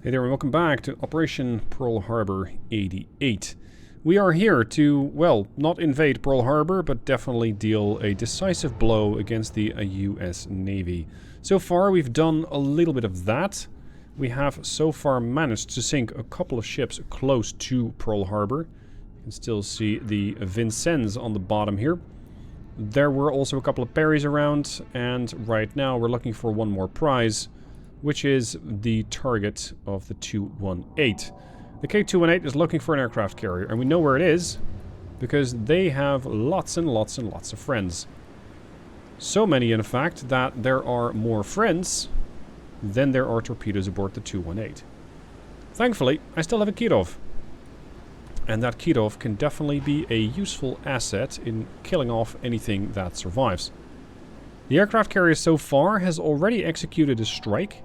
Hey there and welcome back to Operation Pearl Harbor 88. We are here to, well, not invade Pearl Harbor, but definitely deal a decisive blow against the US Navy. So far we've done a little bit of that. We have so far managed to sink a couple of ships close to Pearl Harbor. You can still see the Vincennes on the bottom here. There were also a couple of Perrys around, and right now we're looking for one more prize, which is the target of the 218. The K-218 is looking for an aircraft carrier, and we know where it is, because they have lots and lots and lots of friends. So many, in fact, that there are more friends than there are torpedoes aboard the 218. Thankfully, I still have a Kirov. And that Kirov can definitely be a useful asset in killing off anything that survives. The aircraft carrier so far has already executed a strike.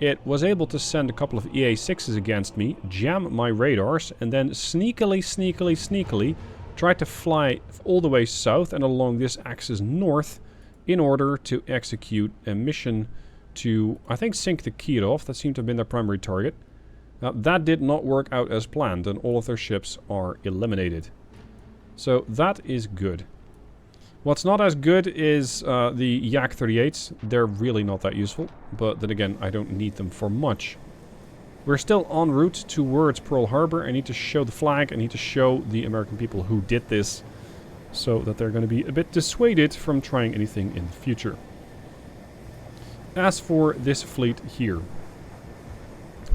It was able to send a couple of EA-6s against me, jam my radars, and then sneakily try to fly all the way south and along this axis north in order to execute a mission to, I think, sink the Kirov. That seemed to have been their primary target. Now, that did not work out as planned, and all of their ships are eliminated. So that is good. What's not as good is the Yak-38s. They're really not that useful, but then again, I don't need them for much. We're still en route towards Pearl Harbor. I need to show the flag. I need to show the American people who did this, so that they're going to be a bit dissuaded from trying anything in the future. As for this fleet here.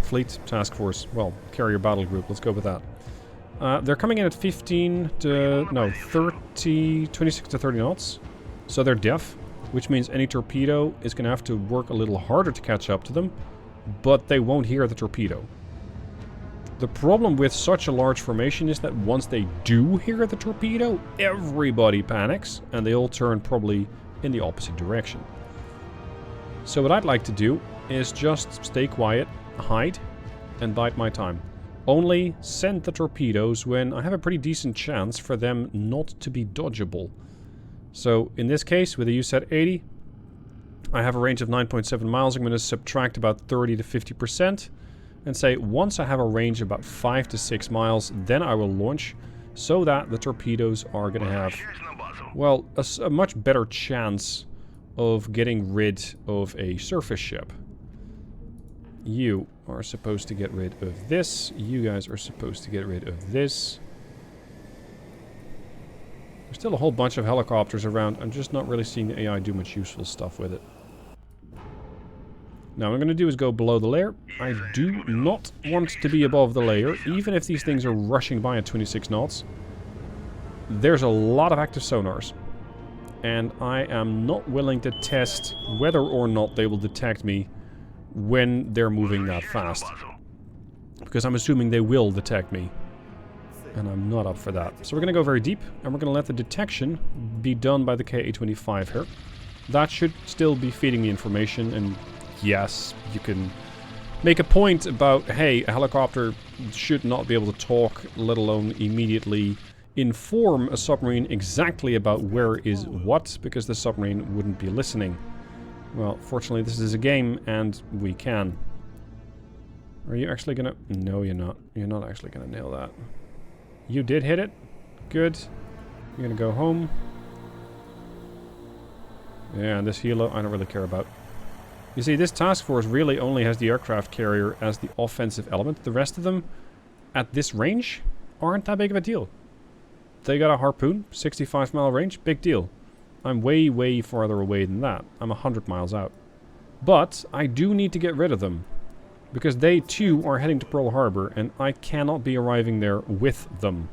Fleet, task force, well, carrier battle group, let's go with that. They're coming in at 26 to 30 knots. So they're deaf, which means any torpedo is going to have to work a little harder to catch up to them, but they won't hear the torpedo. The problem with such a large formation is that once they do hear the torpedo, everybody panics, and they all turn probably in the opposite direction. So what I'd like to do is just stay quiet, hide, and bide my time. Only send the torpedoes when I have a pretty decent chance for them not to be dodgeable. So in this case, with a USAT-80, I have a range of 9.7 miles. I'm going to subtract about 30 to 50% and say once I have a range of about 5 to 6 miles, then I will launch, so that the torpedoes are going to have, well, a much better chance of getting rid of a surface ship. You are supposed to get rid of this. You guys are supposed to get rid of this. There's still a whole bunch of helicopters around. I'm just not really seeing the AI do much useful stuff with it. Now what I'm going to do is go below the layer. I do not want to be above the layer, even if these things are rushing by at 26 knots. There's a lot of active sonars. And I am not willing to test whether or not they will detect me when they're moving that fast. Because I'm assuming they will detect me. And I'm not up for that. So we're going to go very deep, and we're going to let the detection be done by the Ka-25 here. That should still be feeding me information, and yes, you can make a point about, hey, a helicopter should not be able to talk, let alone immediately inform a submarine exactly about where is what, because the submarine wouldn't be listening. Well, fortunately this is a game, and we can. Are you actually gonna... No, you're not. You're not actually gonna nail that. You did hit it. Good. You're gonna go home. Yeah, and this helo I don't really care about. You see, this task force really only has the aircraft carrier as the offensive element. The rest of them, at this range, aren't that big of a deal. They got a harpoon, 65-mile range, big deal. I'm way, way farther away than that. I'm 100 miles out. But I do need to get rid of them, because they too are heading to Pearl Harbor, and I cannot be arriving there with them.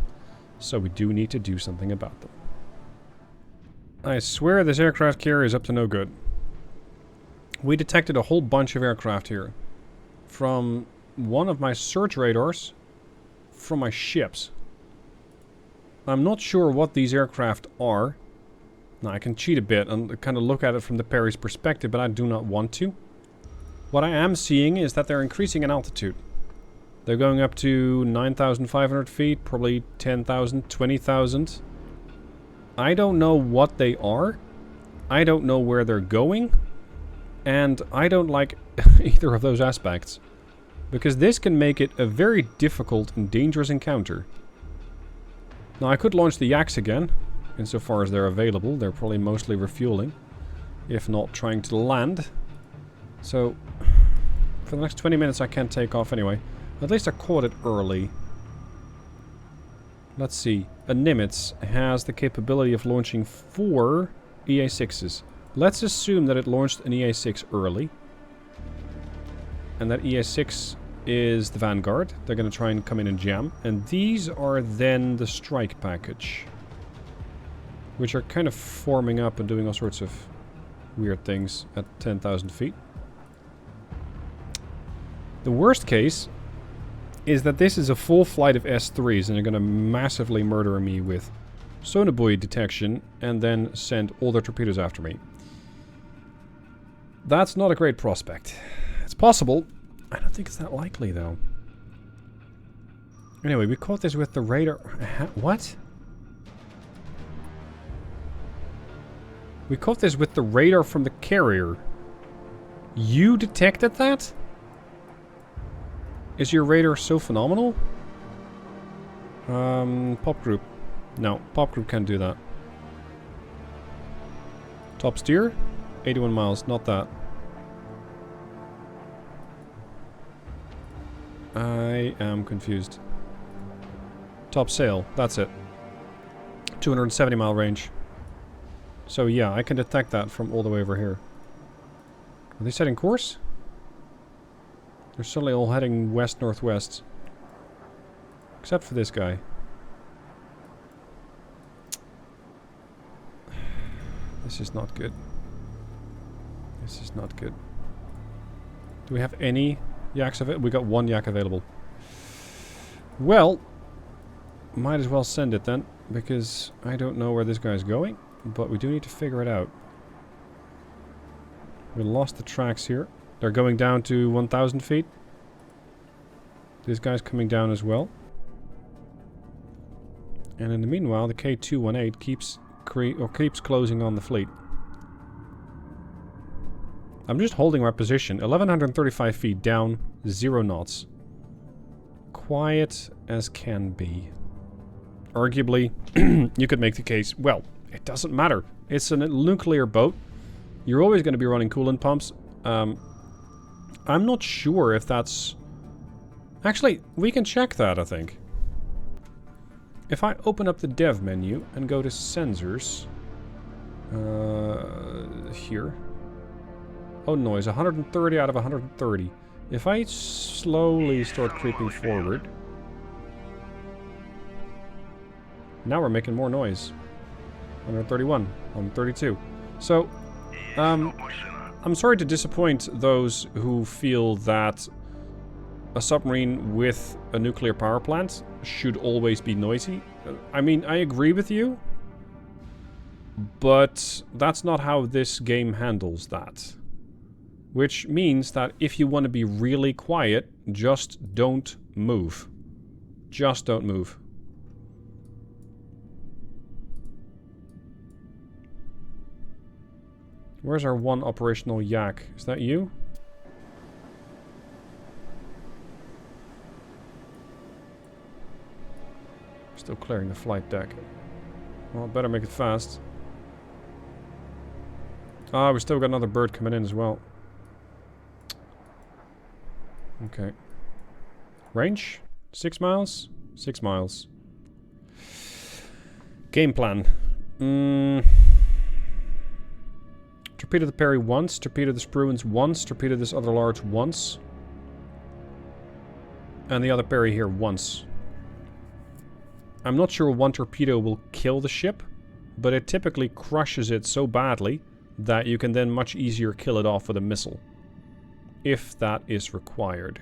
So we do need to do something about them. I swear this aircraft carrier is up to no good. We detected a whole bunch of aircraft here. From one of my search radars, from my ships. I'm not sure what these aircraft are. Now, I can cheat a bit and kind of look at it from the Perry's perspective, but I do not want to. What I am seeing is that they're increasing in altitude. They're going up to 9,500 feet, probably 10,000, 20,000. I don't know what they are. I don't know where they're going. And I don't like either of those aspects. Because this can make it a very difficult and dangerous encounter. Now, I could launch the Yaks again, insofar as they're available. They're probably mostly refueling, if not trying to land. So, for the next 20 minutes I can't take off anyway. At least I caught it early. Let's see. A Nimitz has the capability of launching 4 EA6s. Let's assume that it launched an EA6 early. And that EA6 is the Vanguard. They're going to try and come in and jam. And these are then the strike package, which are kind of forming up and doing all sorts of weird things at 10,000 feet. The worst case is that this is a full flight of S3s and they're going to massively murder me with sonobuoy detection and then send all their torpedoes after me. That's not a great prospect. It's possible. I don't think it's that likely, though. Anyway, we caught this with the radar. What? We caught this with the radar from the carrier. You detected that? Is your radar so phenomenal? Pop group. No, pop group can't do that. Top steer? 81 miles, not that. I am confused. Top sail, that's it. 270 mile range. So yeah, I can detect that from all the way over here. Are they setting course? They're suddenly all heading west-northwest. Except for this guy. This is not good. This is not good. Do we have any Yaks available? We got 1 Yak available. Well, might as well send it then, because I don't know where this guy's going, but we do need to figure it out. We lost the tracks here. They're going down to 1,000 feet. This guy's coming down as well. And in the meanwhile, the K218 keeps closing on the fleet. I'm just holding my position. 1,135 feet down, 0 knots. Quiet as can be. Arguably, you could make the case, well, it doesn't matter. It's a nuclear boat. You're always going to be running coolant pumps. I'm not sure if that's... Actually, we can check that, I think. If I open up the dev menu and go to sensors... here. Oh, noise. 130 out of 130. If I slowly start creeping forward... Now we're making more noise. 131. 132. So, I'm sorry to disappoint those who feel that a submarine with a nuclear power plant should always be noisy. I mean, I agree with you, but that's not how this game handles that. Which means that if you want to be really quiet, just don't move. Just don't move. Where's our 1 operational Yak? Is that you? Still clearing the flight deck. Well, better make it fast. Ah, we still got another bird coming in as well. Okay. Range? 6 miles? 6 miles. Game plan. Torpedo the Perry once, torpedo the Spruance once, torpedo this other large once. And the other Perry here once. I'm not sure 1 torpedo will kill the ship, but it typically crushes it so badly that you can then much easier kill it off with a missile. If that is required.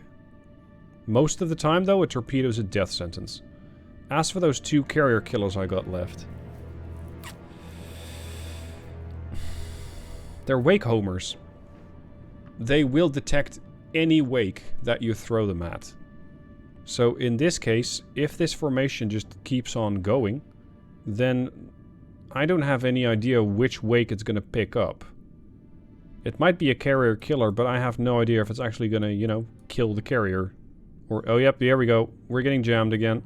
Most of the time, though, a torpedo is a death sentence. As for those 2 carrier killers I got left... They're wake homers. They will detect any wake that you throw them at. So in this case, if this formation just keeps on going, then I don't have any idea which wake it's going to pick up. It might be a carrier killer, but I have no idea if it's actually going to, you know, kill the carrier Or, oh yep, there we go. We're getting jammed again.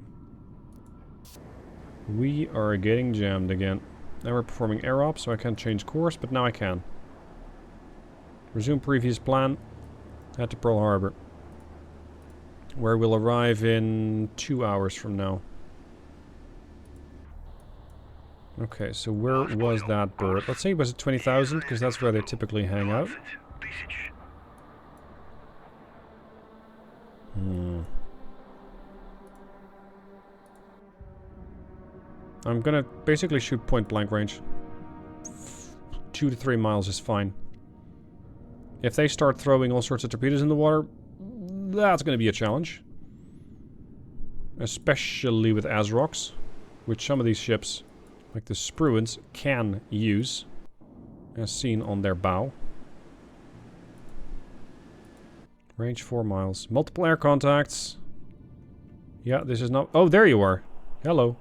We are getting jammed again. Now we're performing air op, so I can't change course, but now I can. Resume previous plan. Head to Pearl Harbor. Where we'll arrive in 2 hours from now. Okay, so where was that bird? Let's say it was at 20,000, because that's where they typically hang out. I'm gonna basically shoot point blank range. 2 to 3 miles is fine. If they start throwing all sorts of torpedoes in the water, that's gonna be a challenge. Especially with ASROCs, which some of these ships, like the Spruans, can use, as seen on their bow. Range 4 miles. Multiple air contacts. Yeah, this is not... Oh, there you are. Hello.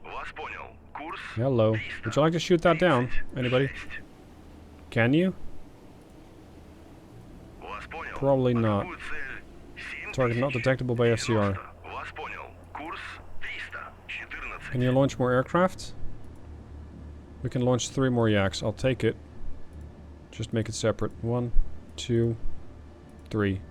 Hello. Would you like to shoot that down? Anybody? Can you? Probably not. Target not detectable by FCR. Can you launch more aircraft? We can launch 3 more yaks. I'll take it. Just make it separate. 1, 2, 3.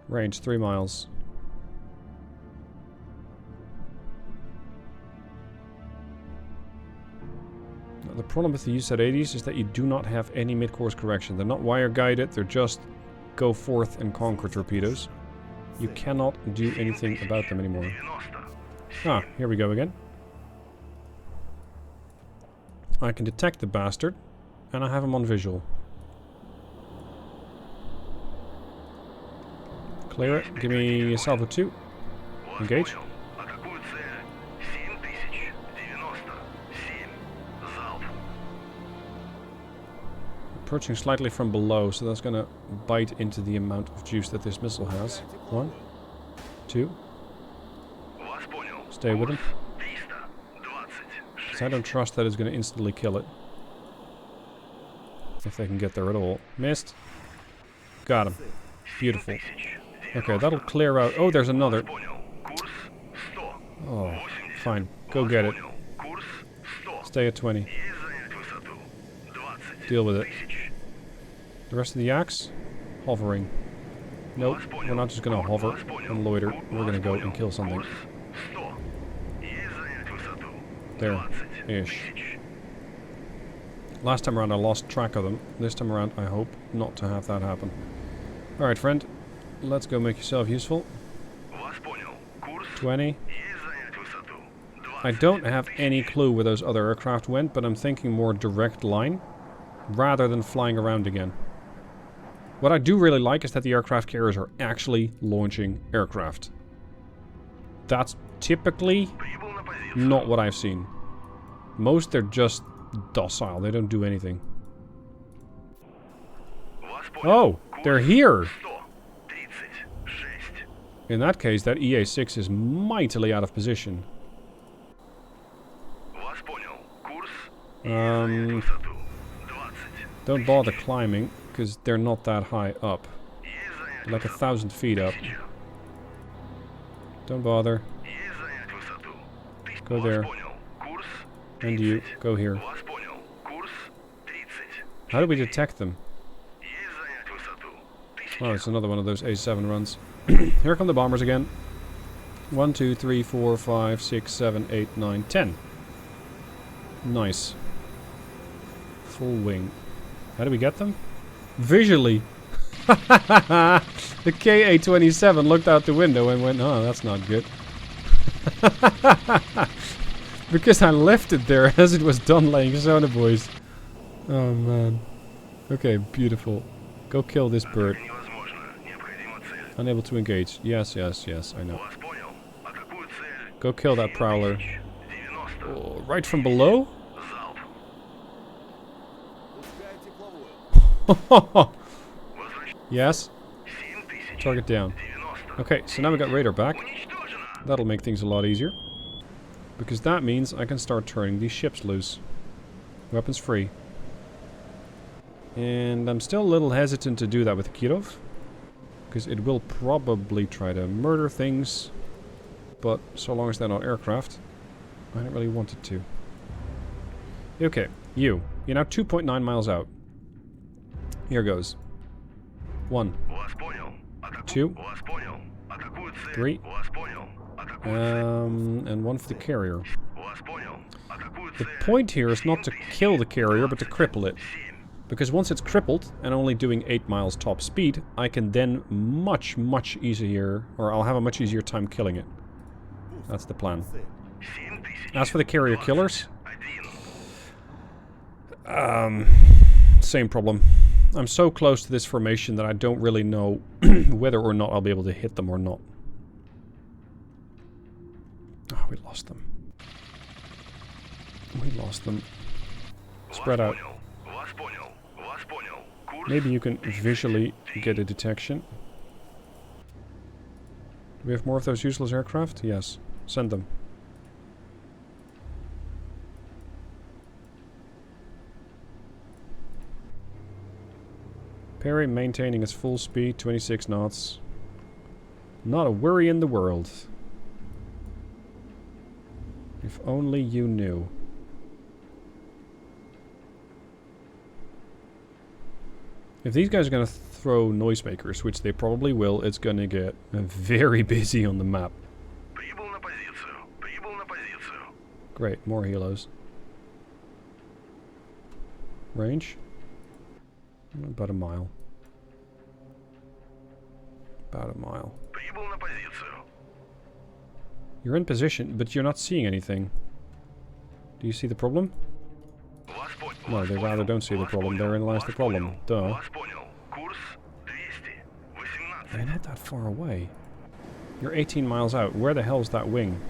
Range 3 miles. Now, the problem with the UZ-80s is that you do not have any mid-course correction. They're not wire guided, they're just go forth and conquer torpedoes. You cannot do anything about them anymore. Ah, here we go again. I can detect the bastard, and I have him on visual. Clear it. Give me salvo 2. Engage. Approaching slightly from below, so that's gonna bite into the amount of juice that this missile has. 1, 2. Stay with him. Because I don't trust that it's gonna instantly kill it. If they can get there at all. Missed. Got him. Beautiful. Okay, that'll clear out. Oh, there's another. Oh, fine. Go get it. Stay at 20. Deal with it. The rest of the yaks? Hovering. Nope, we're not just gonna hover and loiter. We're gonna go and kill something. There. Ish. Last time around I lost track of them. This time around I hope not to have that happen. Alright, friend. Let's go make yourself useful. 20. I don't have any clue where those other aircraft went, but I'm thinking more direct line rather than flying around again. What I do really like is that the aircraft carriers are actually launching aircraft. That's typically not what I've seen. Most they're just docile, they don't do anything. Oh, they're here! In that case, that EA-6 is mightily out of position. Don't bother climbing, because they're not that high up. They're like 1,000 feet up. Don't bother. Go there. And you, go here. How do we detect them? Oh, it's another one of those A7 runs. Here come the bombers again. 1, 2, 3, 4, 5, 6, 7, 8, 9, 10. Nice. Full wing. How do we get them? Visually. The KA-27 looked out the window and went, oh, that's not good. Because I left it there as it was done laying sonobuoys. Oh man. Okay, beautiful. Go kill this bird. Unable to engage. Yes, yes, yes, I know. Go kill that prowler. Oh, right from below? Yes? Target down. Okay, so now we got radar back. That'll make things a lot easier. Because that means I can start turning these ships loose. Weapons free. And I'm still a little hesitant to do that with Kirov, because it will probably try to murder things. But so long as they're not aircraft, I don't really want it to. Okay, you're now 2.9 miles out. Here goes. 1, 2, 3, and 1 for the carrier. The point here is not to kill the carrier, but to cripple it. Because once it's crippled, and only doing 8 miles top speed, I can then much easier, or I'll have a much easier time killing it. That's the plan. As for the carrier killers, same problem. I'm so close to this formation that I don't really know whether or not I'll be able to hit them or not. Oh, we lost them. We lost them. Spread out. Maybe you can visually get a detection. Do we have more of those useless aircraft? Yes. Send them. Perry maintaining its full speed, 26 knots. Not a worry in the world. If only you knew. If these guys are going to throw noisemakers, which they probably will, it's going to get very busy on the map. Great, more helos. Range? About a mile. About a mile. You're in position, but you're not seeing anything. Do you see the problem? No, they rather don't see the problem. Therein lies the problem. Duh. They're not that far away. You're 18 miles out. Where the hell's that wing?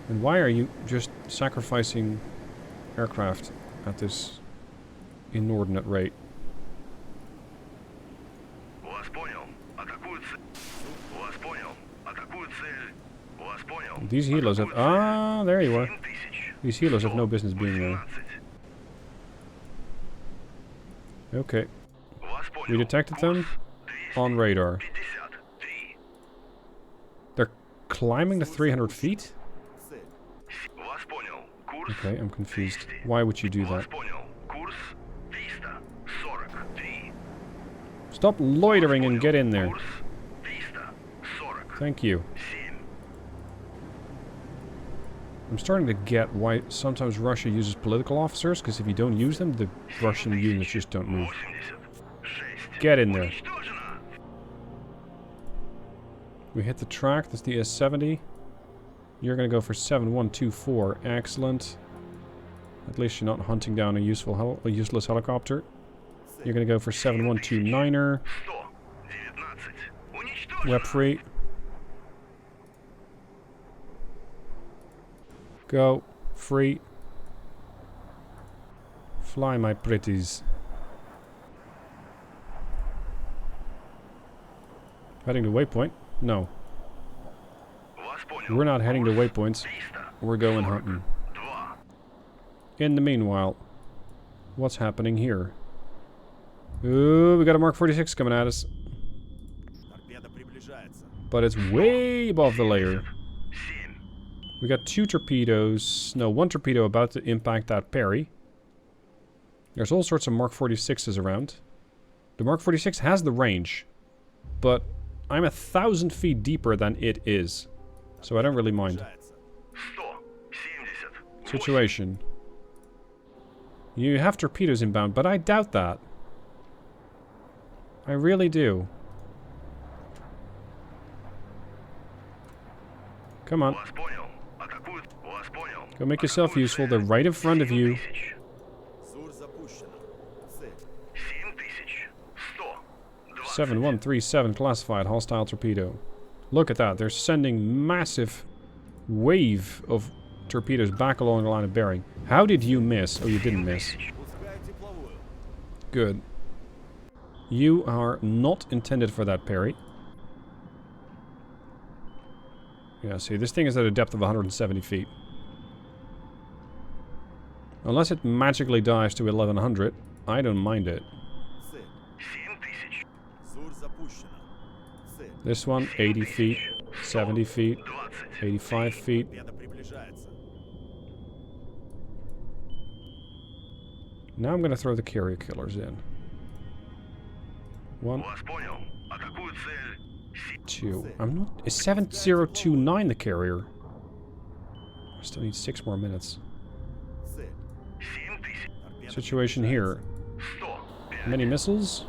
And why are you just sacrificing aircraft at this inordinate rate? These helos have... Ah, there you are. These helos have no business being there. Okay. We detected them on radar. They're climbing to 300 feet? Okay, I'm confused. Why would you do that? Stop loitering and get in there. Thank you. I'm starting to get why sometimes Russia uses political officers, because if you don't use them, the Russian units just don't move. Get in there. We hit the track, that's the S-70. You're going to go for 7124. Excellent. At least you're not hunting down a useless helicopter. You're going to go for 7129er. Web free. Go. Free. Fly, my pretties. Heading to waypoint? No. We're not heading to waypoints. We're going hunting. In the meanwhile, what's happening here? Ooh, we got a Mark 46 coming at us. But it's way above the layer. We got 2 torpedoes. No, 1 torpedo about to impact that Perry. There's all sorts of Mark 46s around. The Mark 46 has the range, but I'm 1,000 feet deeper than it is. So I don't really mind. Situation. You have torpedoes inbound, but I doubt that. I really do. Come on. Go make yourself useful. They're right in front of you. 7137 classified hostile torpedo. Look at that. They're sending massive wave of torpedoes back along the line of bearing. How did you miss? Oh, you didn't miss. Good. You are not intended for that, Perry. Yeah, see, this thing is at a depth of 170 feet. Unless it magically dives to 1100, I don't mind it. This one, 80 feet, 70 feet, 85 feet. Now I'm gonna throw the carrier killers in. 1, 2. I'm not... Is 7029 the carrier? I still need 6 more minutes. Situation here. Many missiles.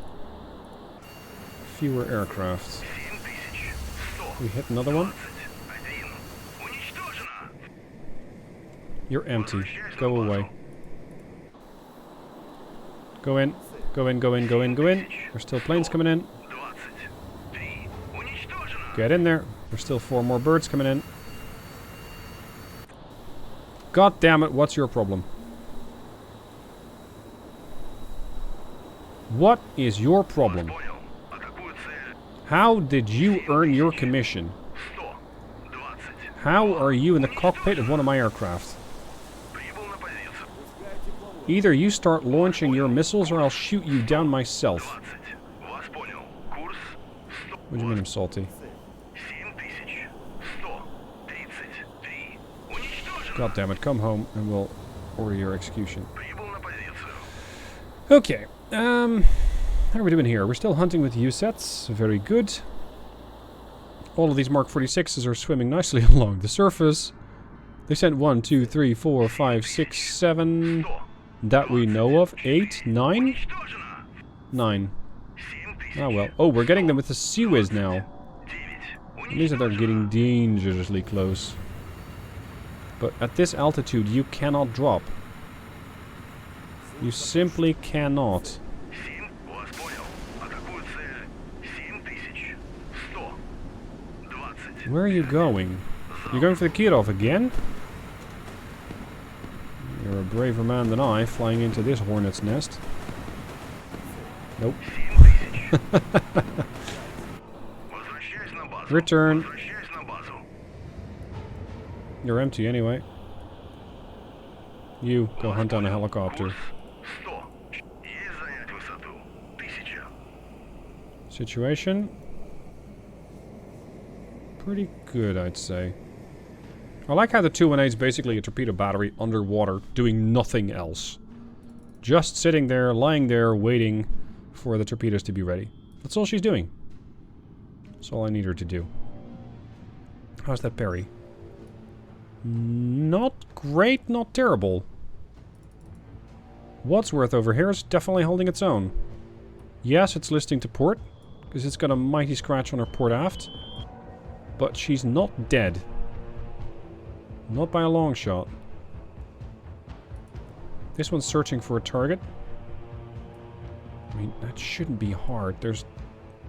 Fewer aircraft. We hit another one. You're empty. Go away. Go in. Go in, go in, go in, go in. There's still planes coming in. Get in there. There's still 4 more birds coming in. God damn it, what's your problem? What is your problem? How did you earn your commission? How are you in the cockpit of one of my aircraft? Either you start launching your missiles or I'll shoot you down myself. What do you mean I'm salty? God damn it, come home and we'll order your execution. Okay, how are we doing here? We're still hunting with USETs, very good. All of these Mark 46s are swimming nicely along the surface. They sent 1, 2, 3, 4, 5, 6, 7... that we know of. 8, 9? 9. Ah well. Oh, we're getting them with the Sea-Wiz now. It means that they're getting dangerously close. But at this altitude, you cannot drop. You simply cannot. Where are you going? You're going for the Kirov again? You're a braver man than I, flying into this hornet's nest. Nope. Return. You're empty anyway. You, go hunt down a helicopter. Situation? Pretty good, I'd say. I like how the 218 is basically a torpedo battery underwater, doing nothing else. Just sitting there, lying there, waiting for the torpedoes to be ready. That's all she's doing. That's all I need her to do. How's that parry? Not great, not terrible. Wadsworth over here is definitely holding its own. Yes, it's listing to port, because it's got a mighty scratch on her port aft. But she's not dead. Not by a long shot. This one's searching for a target. I mean, that shouldn't be hard. There's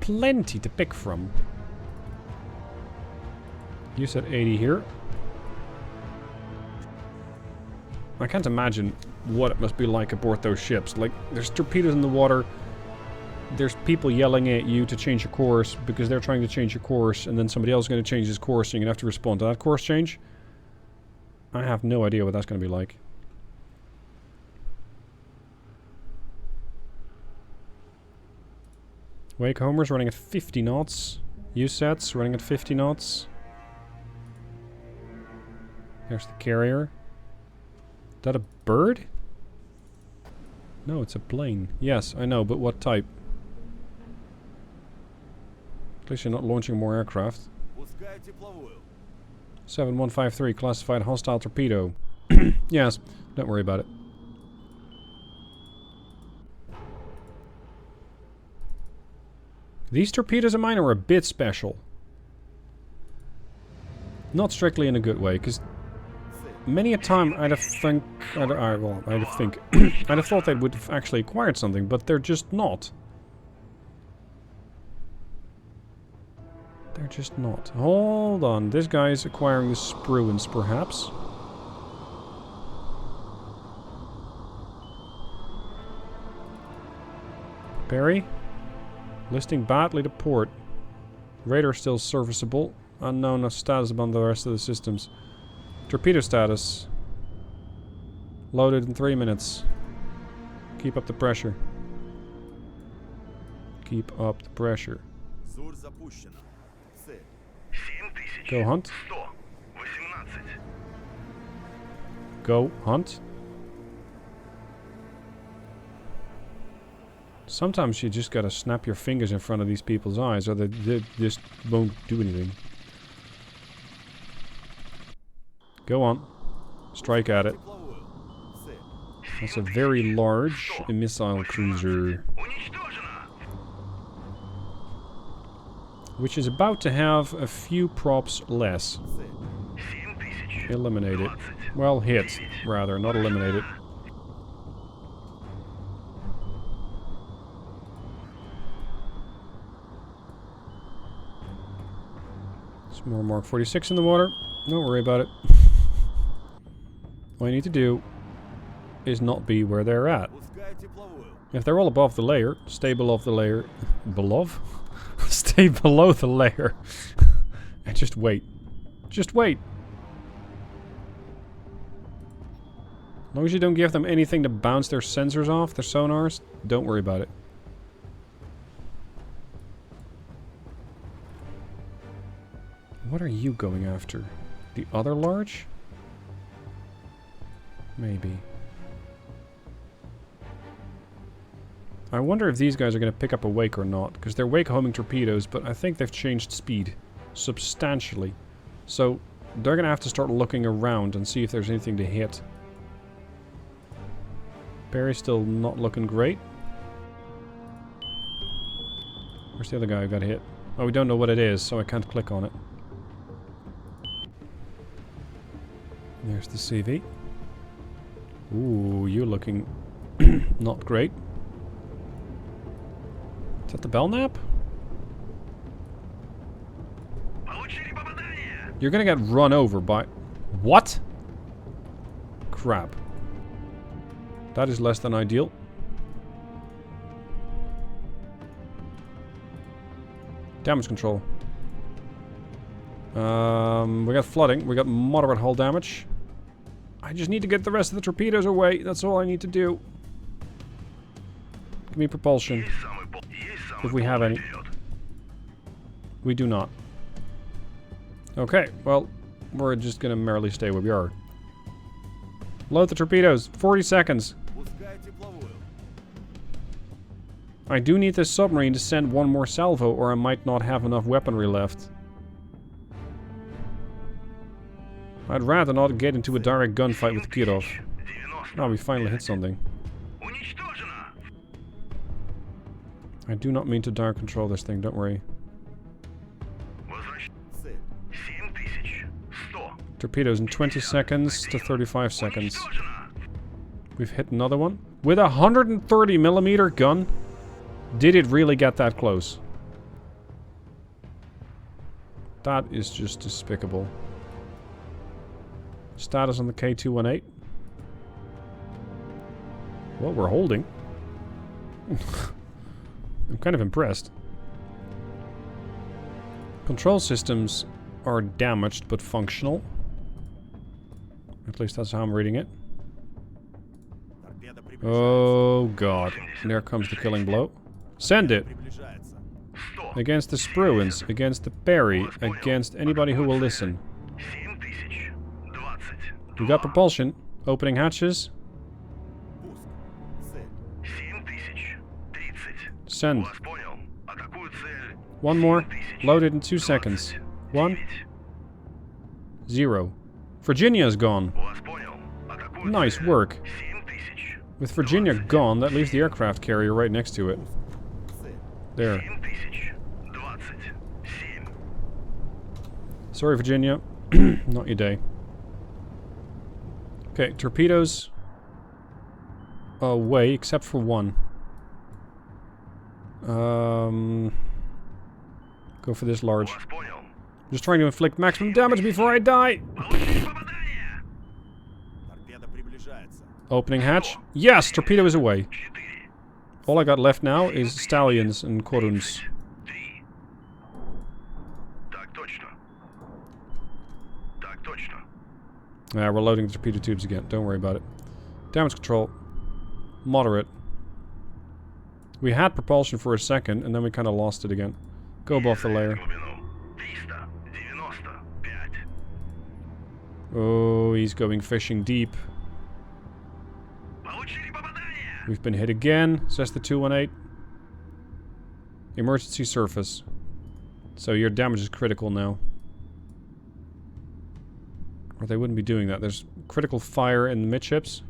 plenty to pick from. You said 80 here. I can't imagine what it must be like aboard those ships. Like, there's torpedoes in the water. There's people yelling at you to change your course because they're trying to change your course, and then somebody else is going to change his course, and you're going to have to respond to that course change. I have no idea what that's going to be like. Wake Homer's running at 50 knots. USET's running at 50 knots. There's the carrier. Is that a bird? No, it's a plane. Yes, I know, but what type? At least you're not launching more aircraft. 7153, classified hostile torpedo. Yes, don't worry about it. These torpedoes of mine are a bit special. Not strictly in a good way, because many a time I'd have I'd have thought they would have actually acquired something, but they're just not. They're just not. Hold on, this guy's acquiring the Spruance, perhaps. Perry? Listing badly to port. Radar still serviceable. Unknown status among the rest of the systems. Torpedo status. Loaded in 3 minutes. Keep up the pressure. Keep up the pressure. Go hunt. Go hunt. Sometimes you just gotta snap your fingers in front of these people's eyes or they just won't do anything. Go on. Strike at it. That's a very large missile cruiser. Which is about to have a few props less. Eliminate it. Well, hit, rather, not eliminate it. Some more Mark 46 in the water. Don't worry about it. All you need to do is not be where they're at. If they're all above the layer, stay below the layer. Below? Stay below the layer. And just wait. Just wait. As long as you don't give them anything to bounce their sensors off, their sonars, don't worry about it. What are you going after? The other large? Maybe. I wonder if these guys are going to pick up a wake or not, because they're wake homing torpedoes, but I think they've changed speed substantially. So they're going to have to start looking around and see if there's anything to hit. Barry's still not looking great. Where's the other guy who got hit? Oh, we don't know what it is, so I can't click on it. There's the CV. Ooh, you're looking not great. Is that the Belknap? You're gonna get run over by... What? Crap. That is less than ideal. Damage control. We got flooding. We got moderate hull damage. I just need to get the rest of the torpedoes away. That's all I need to do. Give me propulsion. If we have any. We do not. Okay, well, we're just gonna merrily stay where we are. Load the torpedoes. 40 seconds. I do need this submarine to send one more salvo, or I might not have enough weaponry left. I'd rather not get into a direct gunfight with Kirov. Oh, we finally hit something. I do not mean to direct control this thing, don't worry. Torpedoes in 20 seconds to 35 seconds. We've hit another one. With a 130mm gun? Did it really get that close? That is just despicable. Status on the K218. Well, we're holding. I'm kind of impressed. Control systems are damaged but functional. At least that's how I'm reading it. Oh god. There comes the killing blow. Send it! Against the Spruans, against the Perry, against anybody who will listen. We got propulsion. Opening hatches. Send. One more. Loaded in 2 seconds. 1. 0. Virginia's gone. Nice work. With Virginia gone, that leaves the aircraft carrier right next to it. There. Sorry, Virginia. Not your day. Okay, torpedoes away, except for one. Go for this large. Just trying to inflict maximum damage before I die. Opening hatch. Yes, torpedo is away. All I got left now is stallions and Koruns. We're loading the torpedo tubes again. Don't worry about it. Damage control. Moderate. We had propulsion for a second, and then we kind of lost it again. Go above the layer. Oh, he's going fishing deep. We've been hit again, says the 218. Emergency surface. So your damage is critical now. Or they wouldn't be doing that. There's critical fire in the midships.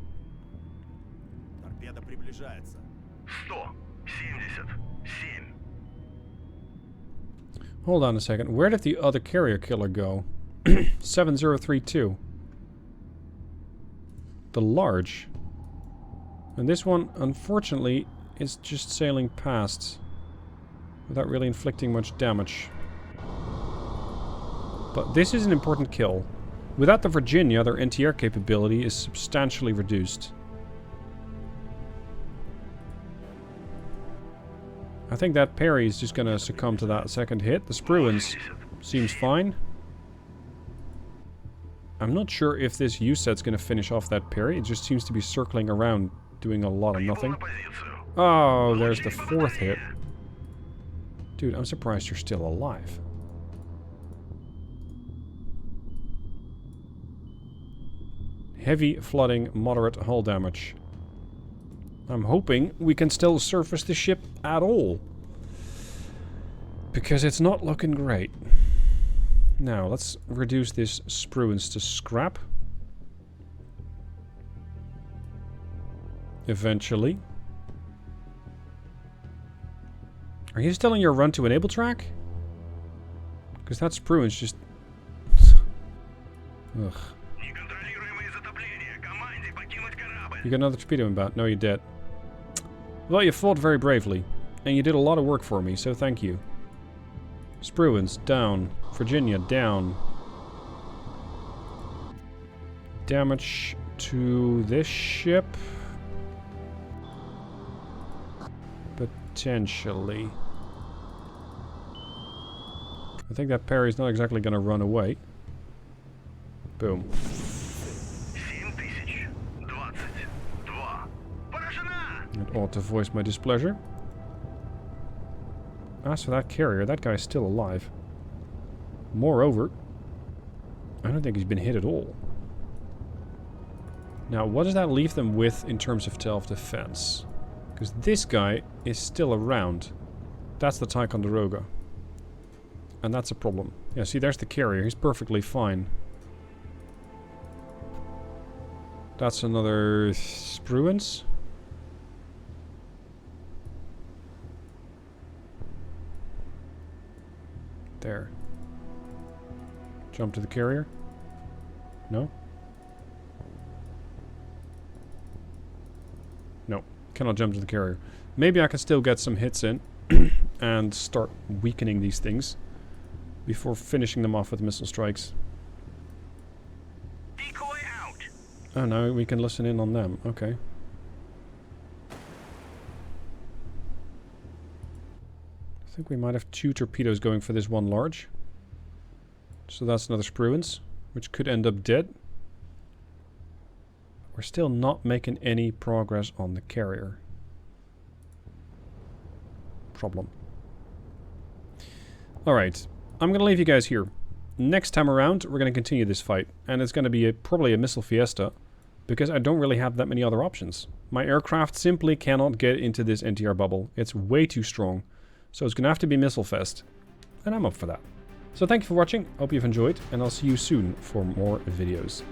Hold on a second. Where did the other carrier killer go? 7032. The large. And this one, unfortunately, is just sailing past without really inflicting much damage. But this is an important kill. Without the Virginia, their NTR capability is substantially reduced. I think that parry is just gonna succumb to that second hit. The Spruance seems fine. I'm not sure if this U-set's gonna finish off that parry. It just seems to be circling around, doing a lot of nothing. Oh, there's the fourth hit. Dude, I'm surprised you're still alive. Heavy flooding, moderate hull damage. I'm hoping we can still surface the ship at all. Because it's not looking great. Now, let's reduce this Spruance to scrap. Eventually. Are you still on your run to enable track? Because that Spruance just... Ugh. You got another torpedo inbound. No, you're dead. Well, you fought very bravely. And you did a lot of work for me, so thank you. Spruance, down. Virginia, down. Damage to this ship. Potentially. I think that parry's not exactly going to run away. Boom. It ought to voice my displeasure. As for that carrier, that guy's still alive. Moreover, I don't think he's been hit at all. Now, what does that leave them with in terms of self-defense? Because this guy is still around. That's the Ticonderoga. And that's a problem. Yeah, see, there's the carrier. He's perfectly fine. That's another Spruance. There. Jump to the carrier? No? No. Cannot jump to the carrier. Maybe I can still get some hits in and start weakening these things before finishing them off with missile strikes. Decoy out. Oh no, we can listen in on them. Okay. I think we might have 2 torpedoes going for this one large. So that's another Spruance, which could end up dead. We're still not making any progress on the carrier. Problem. Alright, I'm going to leave you guys here. Next time around, we're going to continue this fight. And it's going to be probably a missile fiesta, because I don't really have that many other options. My aircraft simply cannot get into this NTR bubble. It's way too strong. So it's going to have to be Missile Fest. And I'm up for that. So thank you for watching. Hope you've enjoyed. And I'll see you soon for more videos.